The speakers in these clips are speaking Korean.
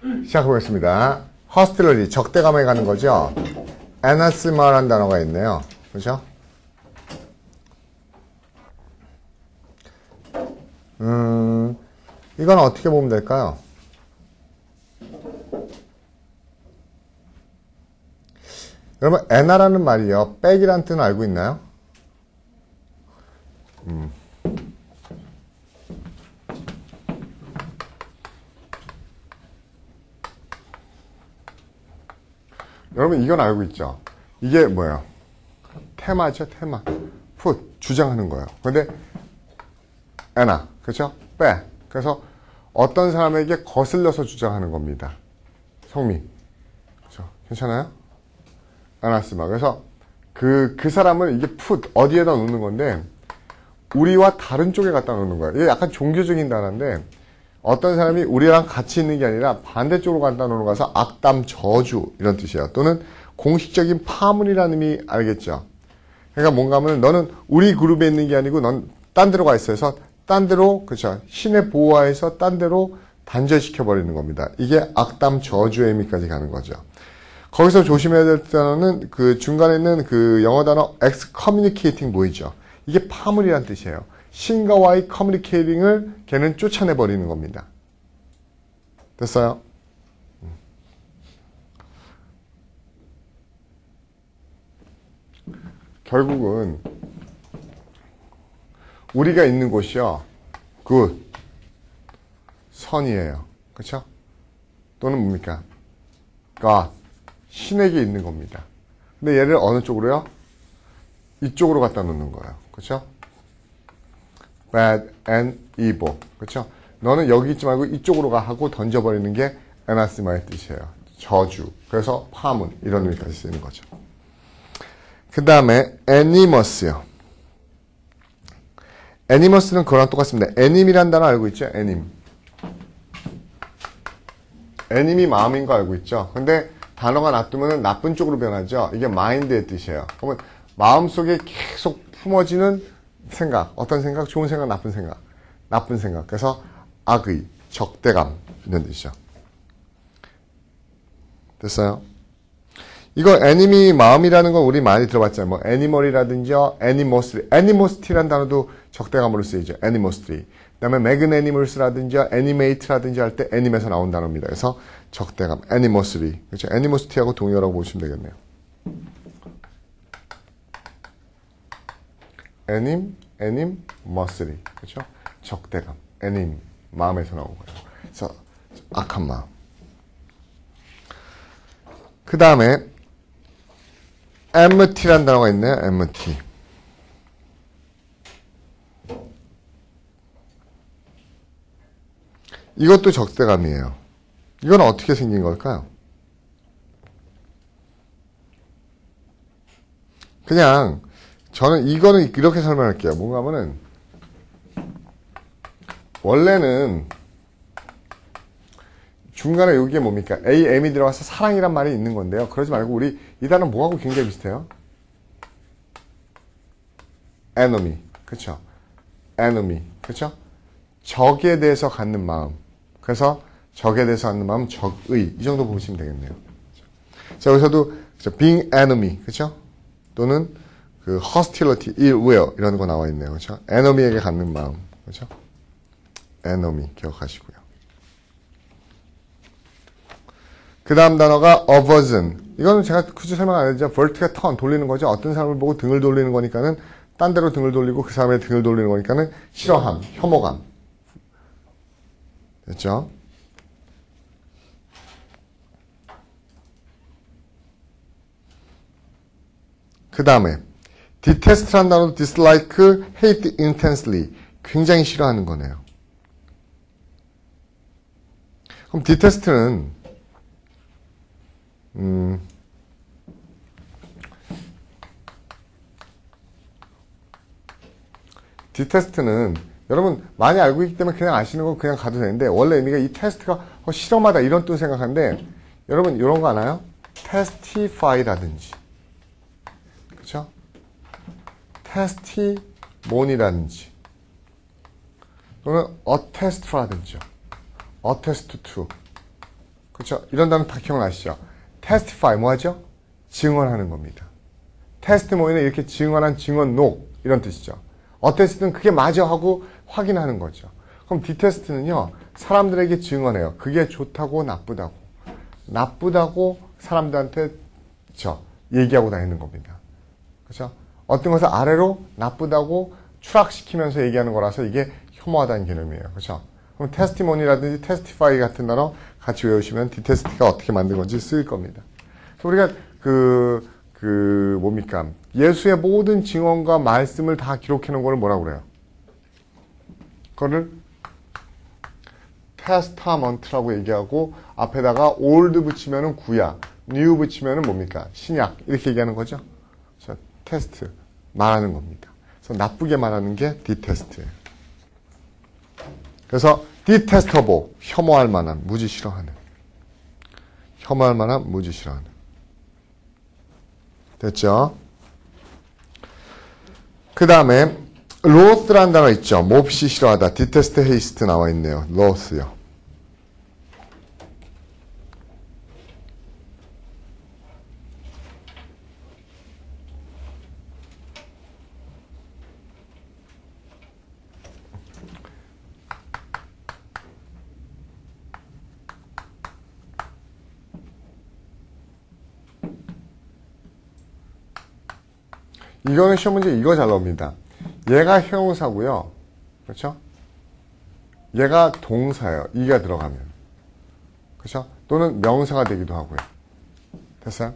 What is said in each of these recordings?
시작해보겠습니다. hostility, 적대감에 가는 거죠. anathema라는 단어가 있네요. 그렇죠? 이건 어떻게 보면 될까요? 여러분, 에나라는 말이요, 백이란 뜻은 알고 있나요? 여러분, 이건 알고 있죠? 이게 뭐예요? 테마죠, 테마. put, 주장하는 거예요. 근데 에나, 그렇죠? 빼. 그래서 어떤 사람에게 거슬려서 주장하는 겁니다. 성미. 그렇죠? 괜찮아요? 아나스마. 그래서 그 사람을 이게 put, 어디에다 놓는 건데, 우리와 다른 쪽에 갖다 놓는 거예요. 이게 약간 종교적인 단어인데, 어떤 사람이 우리랑 같이 있는 게 아니라 반대쪽으로 갖다 놓는 거라서 악담, 저주 이런 뜻이에요. 또는 공식적인 파문이라는 의미 알겠죠? 그러니까 뭔가 하면 너는 우리 그룹에 있는 게 아니고 넌 딴 데로 가 있어요. 그래서 딴 데로, 그렇죠? 신의 보호하에서 딴 데로 단절시켜버리는 겁니다. 이게 악담, 저주의 의미까지 가는 거죠. 거기서 조심해야 될 단어는 그 중간에 있는 그 영어 단어 excommunicating 보이죠? 이게 파문이란 뜻이에요. 신과와의 커뮤니케이팅을 걔는 쫓아내버리는 겁니다. 됐어요? 결국은 우리가 있는 곳이요. good, 선이에요. 그렇죠? 또는 뭡니까? God, 신에게 있는 겁니다. 근데 얘를 어느 쪽으로요? 이쪽으로 갖다 놓는 거예요. 그렇죠? bad and evil. 그렇죠? 너는 여기 있지 말고 이쪽으로 가 하고 던져버리는 게 anathema의 뜻이에요. 저주. 그래서 파문. 이런 의미까지 쓰이는 거죠. 그 다음에 animous요. animous는 그거랑 똑같습니다. anim이란 단어 알고 있죠? anim. anim이 마음인 거 알고 있죠? 근데 단어가 놔두면 나쁜 쪽으로 변하죠? 이게 mind의 뜻이에요. 그러면 마음속에 계속 품어지는 생각. 어떤 생각? 좋은 생각, 나쁜 생각. 나쁜 생각. 그래서 악의, 적대감 이런 뜻이죠. 됐어요? 이거 애니미 마음이라는 건 우리 많이 들어봤잖아요. 뭐 애니멀이라든지 애니모스티. 애니모스티라는 단어도 적대감으로 쓰이죠. 애니모스티. 그다음에 매그네니멀스라든지 애니메이트라든지 할 때 애님에서 나온 단어입니다. 그래서 적대감, 애니모스리. 그렇죠? 애니모스티하고 동의어라고 보시면 되겠네요. 애님, 머스리. 그렇죠? 적대감, 애님, 마음에서 나온 거예요. 그래서 악한 마음. 그 다음에 enmity라는 단어가 있네요. enmity. 이것도 적대감이에요. 이건 어떻게 생긴 걸까요? 그냥 저는 이거는 이렇게 설명할게요. 뭔가 하면은 원래는 중간에 여기에 뭡니까? A, M이 들어가서 사랑이란 말이 있는 건데요. 그러지 말고 우리 이 단어 뭐하고 굉장히 비슷해요? enemy. 그렇죠? enemy. 그렇죠? 적에 대해서 갖는 마음. 그래서 적에 대해서 갖는 마음, 적의. 이 정도 보시면 되겠네요. 자, 여기서도 being enemy. 그렇죠? 또는 그 hostility, ill-will 이런 거 나와 있네요. 그렇죠? enemy에게 갖는 마음. 그렇죠? enemy 기억하시고요. 그 다음 단어가 aversion. 이거는 제가 굳이 설명 안 해도 vertical turn 돌리는 거죠. 어떤 사람을 보고 등을 돌리는 거니까는 딴 데로 등을 돌리고 그 사람의 등을 돌리는 거니까는 싫어함, 혐오감. 됐죠? 그 다음에 detest라는 단어도 dislike, hate intensely. 굉장히 싫어하는 거네요. 그럼 detest는 detest는 여러분 많이 알고 있기 때문에 그냥 아시는 거 그냥 가도 되는데 원래 의미가 이 테스트가 실험하다 이런 뜻 생각하는데 여러분 이런 거 아나요? testify라든지 그렇죠? testimony라든지 또는 attest라든지 attest to 그렇죠? 이런 단어 다 기억나시죠? testify 뭐하죠? 증언하는 겁니다. 테스티모니는 이렇게 증언한 증언록 이런 뜻이죠. 어땠든 그게 맞아 하고 확인하는 거죠. 그럼 디테스트는요. 사람들에게 증언해요. 그게 좋다고 나쁘다고. 나쁘다고 사람들한테 얘기하고 다니는 겁니다. 그렇죠? 어떤 것을 아래로 나쁘다고 추락시키면서 얘기하는 거라서 이게 혐오하다는 개념이에요. 그렇죠? 그럼 테스티모니라든지 테스티파이 같은 단어 같이 외우시면 디테스트가 어떻게 만든 건지 쓰일 겁니다. 우리가 뭡니까? 예수의 모든 증언과 말씀을 다 기록해 놓은 걸 뭐라고 그래요? 그거를 테스타먼트라고 얘기하고 앞에다가 올드 붙이면은 구약, 뉴 붙이면은 뭡니까? 신약 이렇게 얘기하는 거죠. 그래서 테스트 말하는 겁니다. 그래서 나쁘게 말하는 게 디테스트예요. 그래서 detestable 혐오할 만한, 무지 싫어하는, 혐오할 만한, 무지 싫어하는. 됐죠? 그 다음에 loath라는 단어 있죠. 몹시 싫어하다. detest, hate 나와 있네요. loath요. 이거는 시험 문제 이거 잘 나옵니다. 얘가 형용사고요. 그렇죠? 얘가 동사예요. 이가 들어가면. 그렇죠? 또는 명사가 되기도 하고요. 됐어요?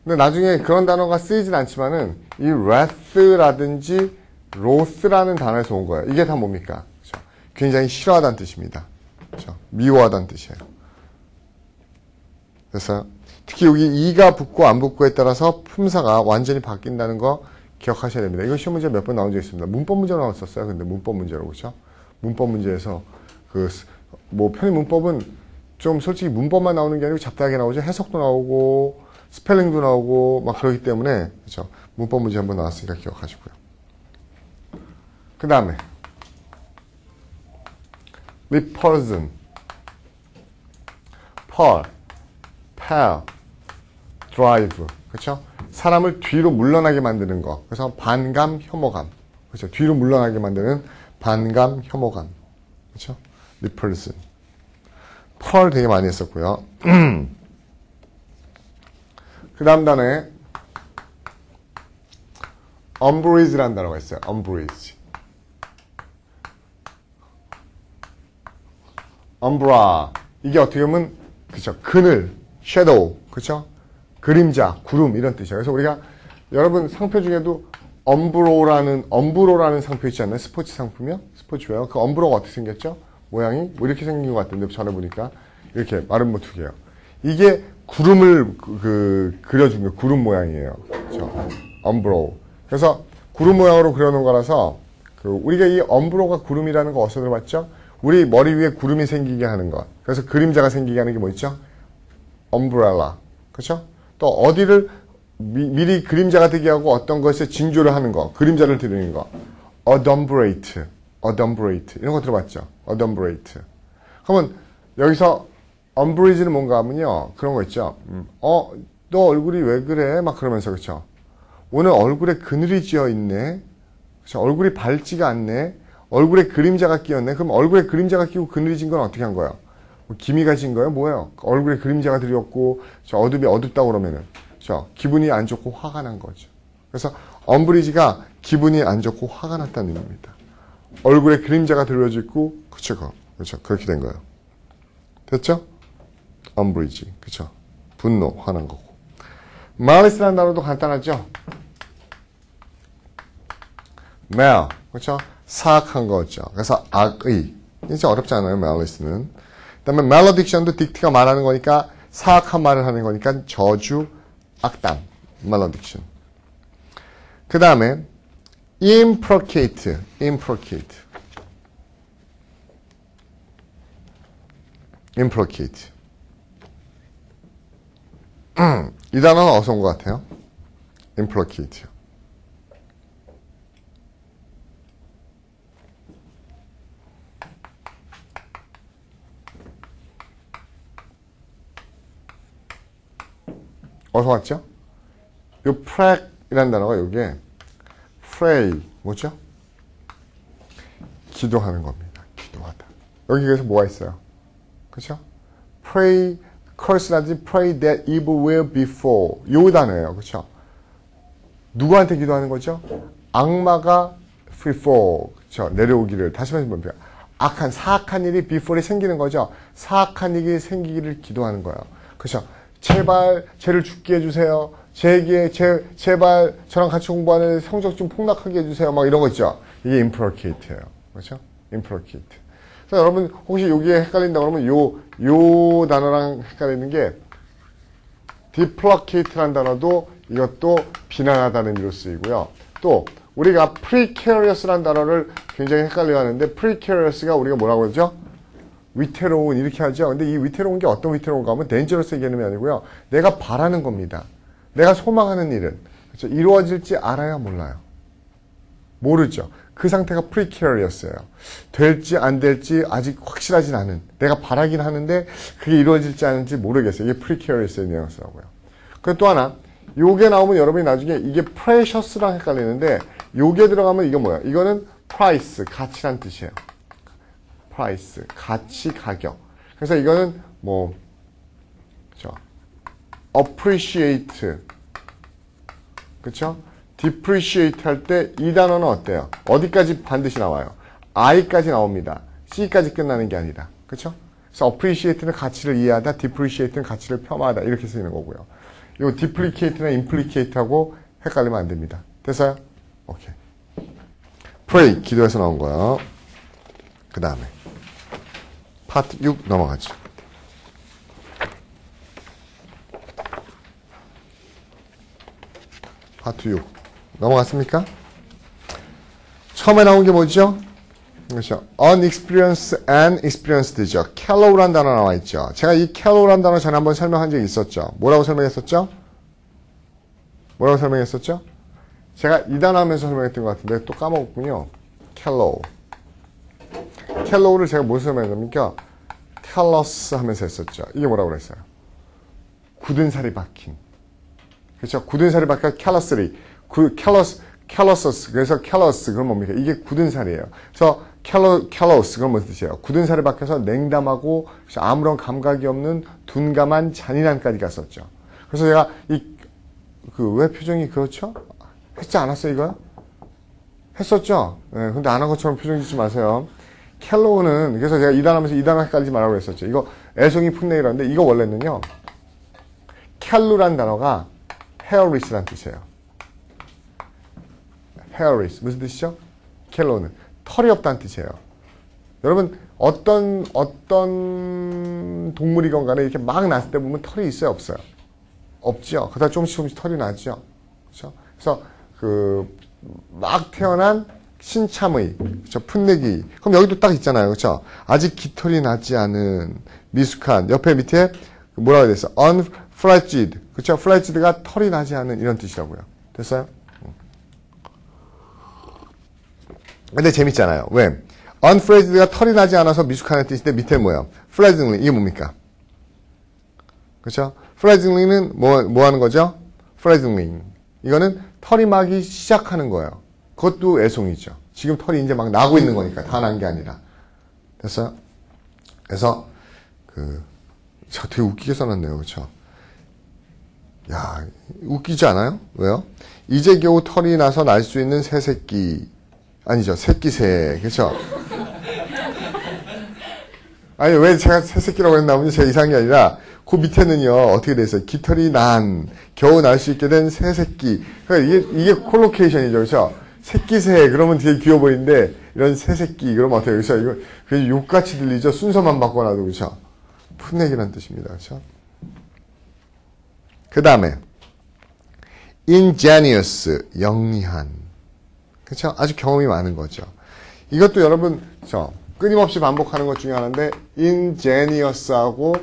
근데 나중에 그런 단어가 쓰이진 않지만은 이 wrath라든지 loath라는 단어에서 온 거예요. 이게 다 뭡니까? 그렇죠? 굉장히 싫어하다는 뜻입니다. 그렇죠? 미워하다는 뜻이에요. 됐어요? 특히 여기 이가 붙고 안 붙고에 따라서 품사가 완전히 바뀐다는 거 기억하셔야 됩니다. 이거 시험 문제 몇 번 나온 적 있습니다. 문법 문제로 나왔었어요. 근데 문법 문제로 그렇죠? 문법 문제에서 편의 문법은 좀 솔직히 문법만 나오는 게 아니고 잡다하게 나오죠. 해석도 나오고 스펠링도 나오고 막 그러기 때문에 그렇죠? 문법 문제 한번 나왔으니까 기억하시고요. 그 다음에 repulsion, pull, pell, drive, 그렇죠? 사람을 뒤로 물러나게 만드는 거. 그래서 반감, 혐오감. 그렇죠? 뒤로 물러나게 만드는 반감, 혐오감. 그렇죠? repulsion. 펄 되게 많이 했었고요. 그 다음 단어에 umbrage라는 단어가 있어요. umbrage. umbra. 이게 어떻게 보면 그렇죠? 그늘, shadow. 그렇죠? 그림자, 구름 이런 뜻이에요. 그래서 우리가 여러분 상표 중에도 엄브로라는 상표 있지 않나요? 스포츠 상품이요? 스포츠웨어. 그 엄브로가 어떻게 생겼죠? 모양이 뭐 이렇게 생긴 것 같은데 전에 보니까 이렇게 마른 모 두 개요. 이게 구름을 그려준 게 구름 모양이에요. 그렇죠? 엄브로. 그래서 구름 모양으로 그려놓은 거라서 우리가 이 엄브로가 구름이라는 거 어디서 들어봤죠? 우리 머리 위에 구름이 생기게 하는 것. 그래서 그림자가 생기게 하는 게 뭐 있죠? 엄브렐라. 그렇죠? 또 어디를 미리 그림자가 되게 하고 어떤 것에 징조를 하는 거, 그림자를 드리는 거. adumbrate, 이런 거 들어봤죠? adumbrate. 그러면 여기서 umbrage는 뭔가 하면요, 그런 거 있죠. 너 얼굴이 왜 그래? 막 그러면서 그렇죠. 오늘 얼굴에 그늘이 지어 있네. 그렇죠? 얼굴이 밝지가 않네. 얼굴에 그림자가 끼었네. 그럼 얼굴에 그림자가 끼고 그늘이 진 건 어떻게 한 거예요? 기미가 진 거예요? 뭐예요? 얼굴에 그림자가 들였고 어둠이 어둡다고 그러면은 기분이 안 좋고 화가 난 거죠. 그래서 엄브리지가 기분이 안 좋고 화가 났다는 의미입니다. 얼굴에 그림자가 들여져 있고 그렇죠. 그렇게 된 거예요. 됐죠? 엄브리지. 그렇죠? 분노, 화난 거고. malice라는 단어도 간단하죠? mal. 그렇죠? 사악한 거죠. 그래서 악의. 진짜 어렵지 않아요, malice는. 그 다음에 malediction도 딕트가 말하는 거니까 사악한 말을 하는 거니까 저주, 악담, malediction. 그 다음에 imprecate. 이 단어는 어디서 온 것 같아요? imprecate. 어디서 왔죠? 요 preg이라는 단어가 요게 pray 뭐죠? 기도하는 겁니다. 기도하다. 여기 그래서 뭐가 있어요? 그렇죠? pray, curse라든지 pray that evil will befall 요 단어예요. 그렇죠? 누구한테 기도하는 거죠? 악마가 befall 그렇죠? 내려오기를 다시 말해서 뭡니까? 악한 사악한 일이 before이 생기는 거죠. 사악한 일이 생기기를 기도하는 거예요. 그렇죠? 제발 쟤를 죽게 해주세요. 제발 저랑 같이 공부하는 성적 좀 폭락하게 해주세요. 막 이런 거 있죠. 이게 imprecate예요. 그렇죠? imprecate. 그래서 여러분 혹시 여기에 헷갈린다 그러면 요 단어랑 헷갈리는 게 deprecate라는 단어도 이것도 비난하다는 의미로 쓰이고요. 또 우리가 precarious라는 단어를 굉장히 헷갈려 하는데 precarious가 우리가 뭐라고 하죠? 위태로운 이렇게 하죠. 근데 이 위태로운 게 어떤 위태로운가 하면 dangerous의 개념이 아니고요. 내가 바라는 겁니다. 내가 소망하는 일은 그렇죠? 이루어질지 알아야 몰라요. 모르죠. 그 상태가 precarious예요. 될지 안 될지 아직 확실하진 않은 내가 바라긴 하는데 그게 이루어질지 않을지 모르겠어요. 이게 precarious의 뉘앙스라고요. 그리고 또 하나 요게 나오면 여러분이 나중에 이게 precious랑 헷갈리는데 요게 들어가면 이거 뭐야? 이거는 price, 가치란 뜻이에요. price, 가치, 가격. 그래서 이거는 뭐 그렇죠? appreciate 그렇죠? depreciate 할 때 이 단어는 어때요? 어디까지 반드시 나와요? I까지 나옵니다. C까지 끝나는 게 아니라. 그렇죠? 그래서 appreciate는 가치를 이해하다, depreciate는 가치를 폄하하다 이렇게 쓰이는 거고요. 이 deprecate나 implicate하고 헷갈리면 안 됩니다. 됐어요? 오케이. pray, 기도에서 나온 거요. 그 다음에 파트 6 넘어가죠. 파트 6 넘어갔습니까? 처음에 나온 게 뭐죠? 그렇죠. unexperienced and experienced죠. callow라는 단어 나와 있죠. 제가 이 callow라는 단어 전에 한번 설명한 적이 있었죠. 뭐라고 설명했었죠? 뭐라고 설명했었죠? 제가 이 단어 하면서 설명했던 것 같은데 또 까먹었군요. callow. callow를 제가 무슨 설명했습니까? callous 하면서 했었죠. 이게 뭐라고 그랬어요? 굳은 살이 박힌. 그렇죠? 굳은 살이 박힌 callously. callousness. 그래서 callous. 그건 뭡니까? 이게 굳은 살이에요. 그래서 callous. 그건 무슨 뜻이에요? 굳은 살이 박혀서 냉담하고 아무런 감각이 없는 둔감한 잔인함까지 갔었죠. 그래서 제가 왜 표정이 그렇죠? 했지 않았어요, 이거요? 했었죠? 네, 근데 안 한 것처럼 표정 짓지 마세요. 켈로우는, 그래서 제가 이 단어 하면서 이 단어 헷갈리지 말라고 했었죠. 이거 애송이 풋내기라는데 이거 원래는요, 켈루란 단어가 hairless란 뜻이에요. hairless. 무슨 뜻이죠? 켈로우는. 털이 없다는 뜻이에요. 여러분, 어떤 동물이건 간에 이렇게 막 났을 때 보면 털이 있어요, 없어요? 없죠. 그러다 조금씩 털이 나죠. 그렇죠? 그래서 막 태어난 신참의, 그렇죠? 풋내기. 그럼 여기도 딱 있잖아요. 그렇죠? 아직 깃털이 나지 않은 미숙한 옆에 밑에 뭐라고 해야 됐어? unfledged. 그렇죠? fledged가 털이 나지 않은 이런 뜻이라고요. 됐어요? 근데 재밌잖아요. 왜? unfledged가 털이 나지 않아서 미숙한 뜻인데 밑에 뭐예요? fledgling. 이게 뭡니까? 그렇죠? fledgling은 뭐 하는 거죠? fledgling. 이거는 털이 나기 시작하는 거예요. 그것도 애송이죠. 지금 털이 이제 막 나고 있는 거니까. 다 난 게 아니라. 됐어요? 그래서, 저 되게 웃기게 써놨네요. 그쵸? 야, 웃기지 않아요? 왜요? 이제 겨우 털이 나서 날 수 있는 새새끼. 아니죠. 새끼새. 그쵸? 아니, 왜 제가 새새끼라고 했나면요? 제가 이상한 게 아니라, 그 밑에는요, 어떻게 돼 있어요? 깃털이 겨우 날 수 있게 된 새새끼. 그러니까 이게 콜로케이션이죠. 그렇죠? 새끼새, 그러면 되게 귀여워 보이는데, 이런 새새끼, 그러면 어때요? 그렇죠? 이거, 그냥 욕같이 들리죠? 순서만 바꿔놔도, 그렇죠? 풋내기란 뜻입니다. 그렇죠? 그 다음에, ingenious, 영리한. 그렇죠? 아주 경험이 많은 거죠. 이것도 여러분, 끊임없이 반복하는 것 중에 하나인데, ingenious하고,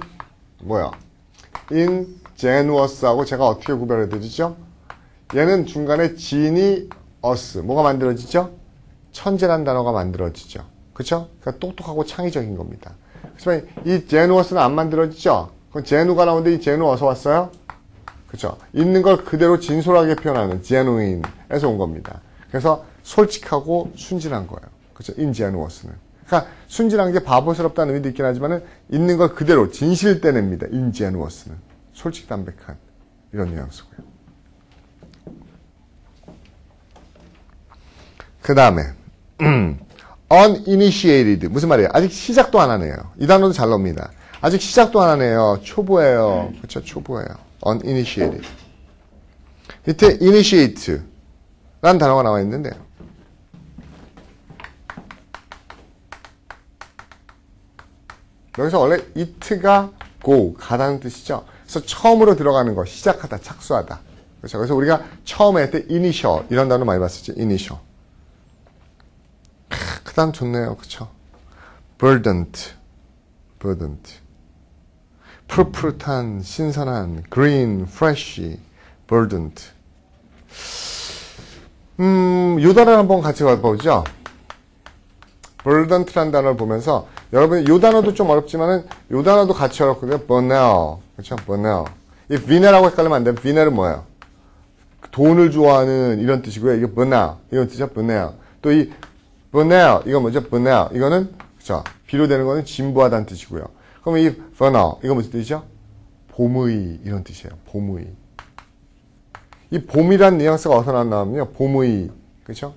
뭐야? ingenuous하고 제가 어떻게 구별해 드리죠? 얘는 중간에 genius 뭐가 만들어지죠? 천재란 단어가 만들어지죠. 그렇죠? 그러니까 똑똑하고 창의적인 겁니다. 그렇지만 이 genuous는 안 만들어지죠? 그럼 genu가 나오는데 이 genu 어디서 왔어요? 그쵸? 있는 걸 그대로 진솔하게 표현하는 genuine에서 온 겁니다. 그래서 솔직하고 순진한 거예요. 그쵸? ingenuous는. 그러니까 순진한 게 바보스럽다는 의미도 있긴 하지만은 있는 걸 그대로 진실되냅니다. ingenuous는. 솔직 담백한 이런 뉘앙스고요. 그 다음에 uninitiated 무슨 말이에요? 아직 시작도 안 하네요. 이 단어도 잘 나옵니다. 아직 시작도 안 하네요. 초보예요. 그렇죠? 초보예요. uninitiated. 밑에 initiate 라는 단어가 나와 있는데요. 여기서 원래 it가 go, 가다는 뜻이죠. 그래서 처음으로 들어가는 거, 시작하다, 착수하다. 그렇죠? 그래서 우리가 처음에 할 때 initial 이런 단어 많이 봤었죠. initial. 그 다음 좋네요. 그쵸? verdant, verdant. 푸릇푸릇한, 신선한, green, fresh, verdant. 요 단어를 한번 같이 봐보죠. verdant라는 단어를 보면서 여러분 요 단어도 좀 어렵지만은 요 단어도 같이 어렵거든요. banal. 그쵸? banal. 이 viner라고 헷갈리면 안 돼요. viner은 뭐예요? 돈을 좋아하는 이런 뜻이고요. 이게 banal. 이런 뜻이죠. banal. 또 이 banal. 이건 뭐죠? banal. 이거는 그쵸? 비료되는 거는 진부하다는 뜻이고요. 그럼 이 banal. 이거 무슨 뜻이죠? 봄의 이런 뜻이에요. 봄의. 이 봄이란 뉘앙스가 어디서 나오냐면요. 봄의. 그쵸?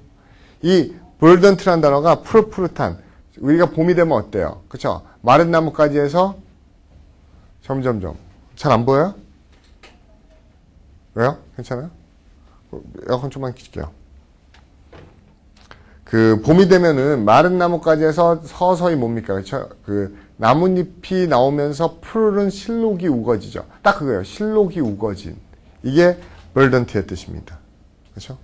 이 verdant라는 단어가 푸릇푸릇한. 우리가 봄이 되면 어때요? 그쵸? 마른 나뭇가지에서 점점점. 잘 안 보여요? 왜요? 괜찮아요? 에어컨 좀만 켜줄게요. 그 봄이 되면은 마른 나뭇가지에서 서서히 뭡니까? 그쵸? 그 나뭇잎이 나오면서 푸르른 실록이 우거지죠. 딱 그거예요. 실록이 우거진. 이게 verdant의 뜻입니다. 그렇죠?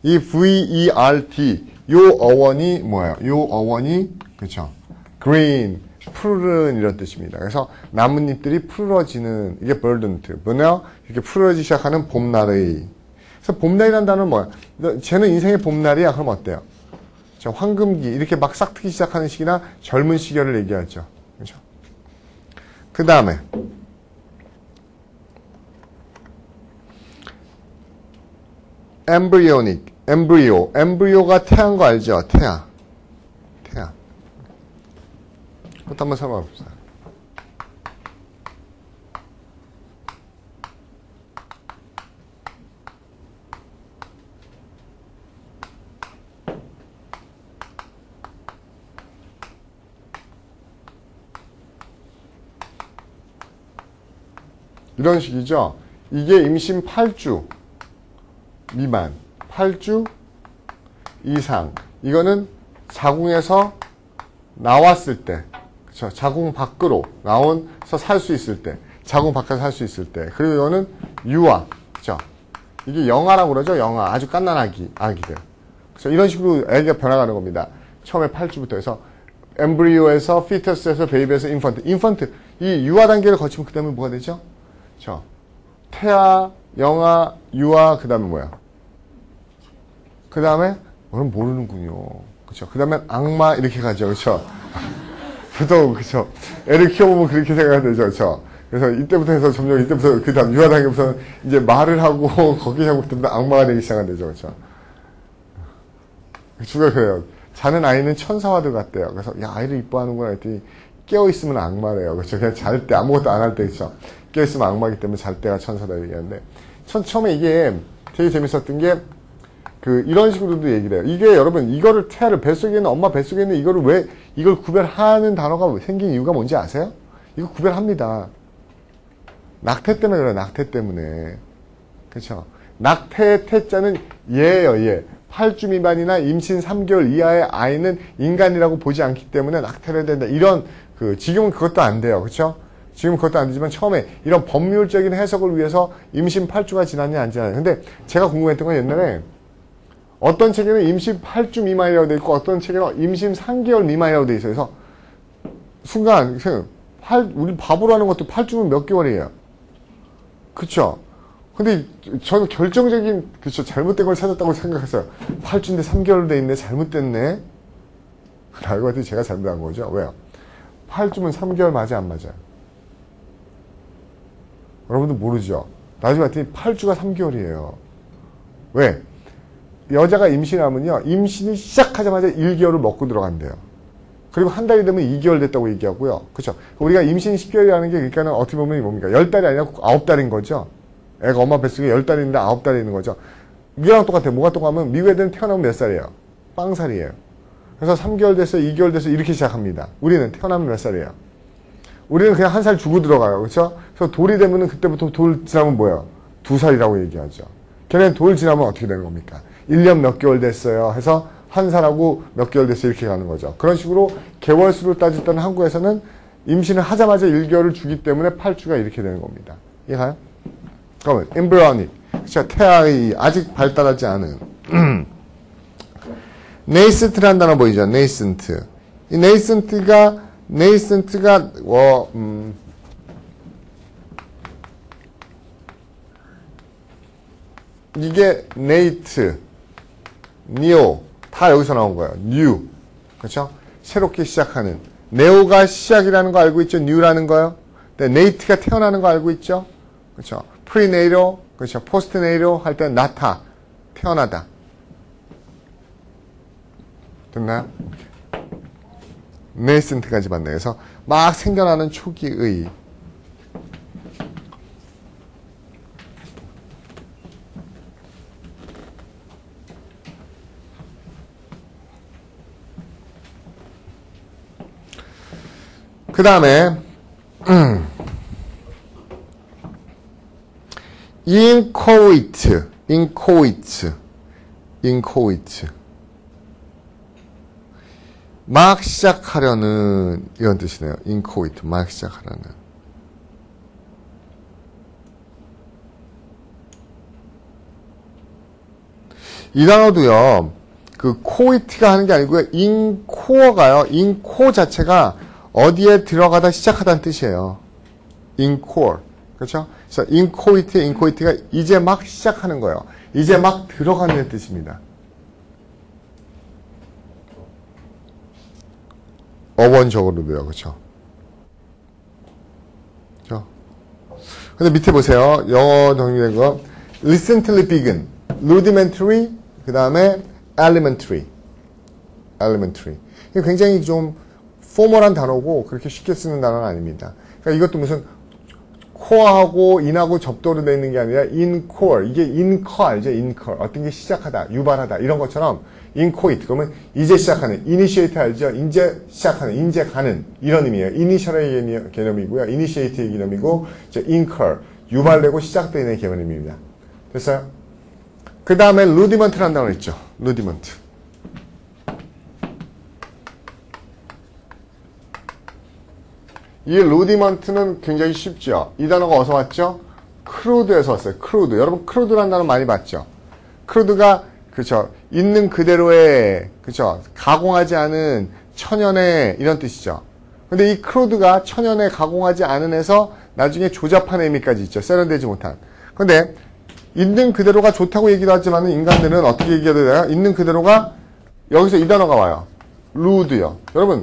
이 V-E-R-T 요 어원이 뭐예요? 요 어원이 그렇죠? green, 푸르른 이런 뜻입니다. 그래서 나뭇잎들이 푸르러지는 이게 verdant. 뭐냐? 이렇게 푸르러지기 시작하는 봄날의. 그래서 봄날이라는 단어는 뭐야? 쟤는 인생의 봄날이야. 그럼 어때요? 저 황금기 이렇게 막 싹트기 시작하는 시기나 젊은 시절을 얘기하죠. 그렇죠? 그 다음에 embryonic, embryo. embryo가 태아인 거 알죠? 태아. 태아. 그것도 한번 설명해 봅시다. 이런 식이죠. 이게 임신 8주 미만, 8주 이상. 이거는 자궁에서 나왔을 때, 그쵸? 자궁 밖으로 나온서 살 수 있을 때, 자궁 밖에서 살 수 있을 때. 그리고 이거는 유아, 그쵸? 이게 영아라고 그러죠. 영아, 아주 갓난 아기들. 그래서 이런 식으로 아기가 변화가는 겁니다. 처음에 8주부터 해서 엠브리오에서 피터스에서 베이비에서 인펀트. 이 유아 단계를 거치면 그 다음에 뭐가 되죠? 그쵸? 태아, 영아, 유아, 그 다음에 뭐야? 그 다음에, 그럼 모르는군요. 그쵸? 그 다음에 악마, 이렇게 가죠. 그쵸? 보통, 그쵸? 애를 키워보면 그렇게 생각이 되죠. 그쵸? 그래서 이때부터 해서 점점, 이때부터, 그 다음 유아 단계부터 이제 말을 하고, 거기 하고, 그때부터 악마가 되기 시작한대죠. 그쵸? 주가 그래요. 자는 아이는 천사와도 같대요. 그래서, 야, 아이를 이뻐하는구나 했더니, 깨어있으면 악마래요. 그쵸? 그냥 잘 때, 아무것도 안 할 때, 그쵸? 깨어있으면 악마이기 때문에 잘 때가 천사다 얘기하는데, 처음에 이게 되게 재밌었던 게, 이런 식으로도 얘기를 해요. 이게 여러분, 이거를 태아를 뱃속에 있는, 엄마 뱃속에 있는 이거를 왜, 이걸 구별하는 단어가 생긴 이유가 뭔지 아세요? 이거 구별합니다. 낙태 때문에 그래요, 낙태 때문에. 그쵸? 낙태의 태자는 얘예요, 얘. 8주 미만이나 임신 3개월 이하의 아이는 인간이라고 보지 않기 때문에 낙태를 해야 된다. 이런, 지금은 그것도 안 돼요. 그쵸? 지금 그것도 안 되지만 처음에 이런 법률적인 해석을 위해서 임신 8주가 지났냐 안 지났냐. 근데 제가 궁금했던 건 옛날에 어떤 책에는 임신 8주 미만이라고 돼 있고 어떤 책에는 임신 3개월 미만이라고 돼 있어요. 그래서 순간 우리 바보로 하는 것도 8주면 몇 개월이에요. 그쵸? 근데 저는 결정적인 그쵸 잘못된 걸 찾았다고 생각했어요. 8주인데 3개월로 돼 있네. 잘못됐네. 알고 봤더니 제가 잘못한 거죠. 왜요? 8주면 3개월 맞아 안 맞아요? 여러분들 모르죠? 나중에 봤더니 8주가 3개월이에요. 왜? 여자가 임신하면요. 임신이 시작하자마자 1개월을 먹고 들어간대요. 그리고 한 달이 되면 2개월 됐다고 얘기하고요. 그렇죠? 우리가 임신 10개월이라는 게 그러니까는 어떻게 보면 뭡니까? 10달이 아니라 9달인 거죠. 애가 엄마 뱃속에 10달이 있는데 9달이 있는 거죠. 이거랑 똑같아요. 뭐가 똑같으면 미국 애들은 태어나면 몇 살이에요? 빵살이에요. 그래서 3개월 됐어요, 2개월 됐어요 이렇게 시작합니다. 우리는 태어나면 몇 살이에요? 우리는 그냥 한 살 주고 들어가요. 그렇죠? 그래서 돌이 되면은 그때부터 돌 지나면 뭐예요? 2살이라고 얘기하죠. 걔네는 돌 지나면 어떻게 되는 겁니까? 1년 몇 개월 됐어요 해서 한 살하고 몇 개월 됐어요 이렇게 가는 거죠. 그런 식으로 개월수로 따질 때는 한국에서는 임신을 하자마자 1개월을 주기 때문에 8주가 이렇게 되는 겁니다. 이해가요? 그러면 엠브리오닉, 그렇죠? 태아의 아직 발달하지 않은 네이센트라는 단어 보이죠? 네이센트. 이 네이센트가 이게 네이트, 니오 다 여기서 나온 거예요. 뉴, 그렇죠? 새롭게 시작하는. 네오가 시작이라는 거 알고 있죠? 뉴라는 거요. 네, 네이트가 태어나는 거 알고 있죠? 그렇죠? 프리네이로, 그렇죠? 포스트네이로 할 때 나타, 태어나다. 됐나요? 네이센트까지 봤네요. 그래서 막 생겨나는 초기의. 그 다음에 inchoate 막 시작하려는 이런 뜻이네요. inchoate 막 시작하려는. 이 단어도요. 그 coite가 하는 게 아니고요. incore가요. incore 자체가 어디에 들어가다 시작하다는 뜻이에요. incore. 그렇죠? 그래서 inchoate가 이제 막 시작하는 거예요. 이제 막 들어가는 뜻입니다. 어원적으로도요. 그렇죠? 그렇죠? 근데 밑에 보세요. 영어 정리된 거. recently begun, rudimentary, 그 다음에 elementary. 이게 굉장히 좀 포멀한 단어고 그렇게 쉽게 쓰는 단어는 아닙니다. 그러니까 이것도 무슨 core하고 in하고 접도로 되어 있는 게 아니라 incore. 이게 incur 알죠? incur. 어떤 게 시작하다, 유발하다 이런 것처럼 inchoate. 그러면 이제 시작하는, initiate 알죠? 이제 시작하는, 이제 가는 이런 의미예요. initial의 개념이고요. initiate의 개념이고 incur. 유발되고 시작되는 개념입니다. 됐어요? 그 다음에 rudiment라는 단어 있죠. rudiment. 이 루디먼트는 굉장히 쉽죠. 이 단어가 어디서 왔죠? 크루드에서 왔어요. 크루드. 여러분 크루드라는 단어 많이 봤죠? 크루드가 그렇죠. 있는 그대로의 그렇죠. 가공하지 않은 천연의 이런 뜻이죠. 근데 이 크루드가 천연의 가공하지 않은 에서 나중에 조잡한 의미까지 있죠. 세련되지 못한. 근데 있는 그대로가 좋다고 얘기도 하지만 인간들은 어떻게 얘기해야 되나요? 있는 그대로가 여기서 이 단어가 와요. 루드요. 여러분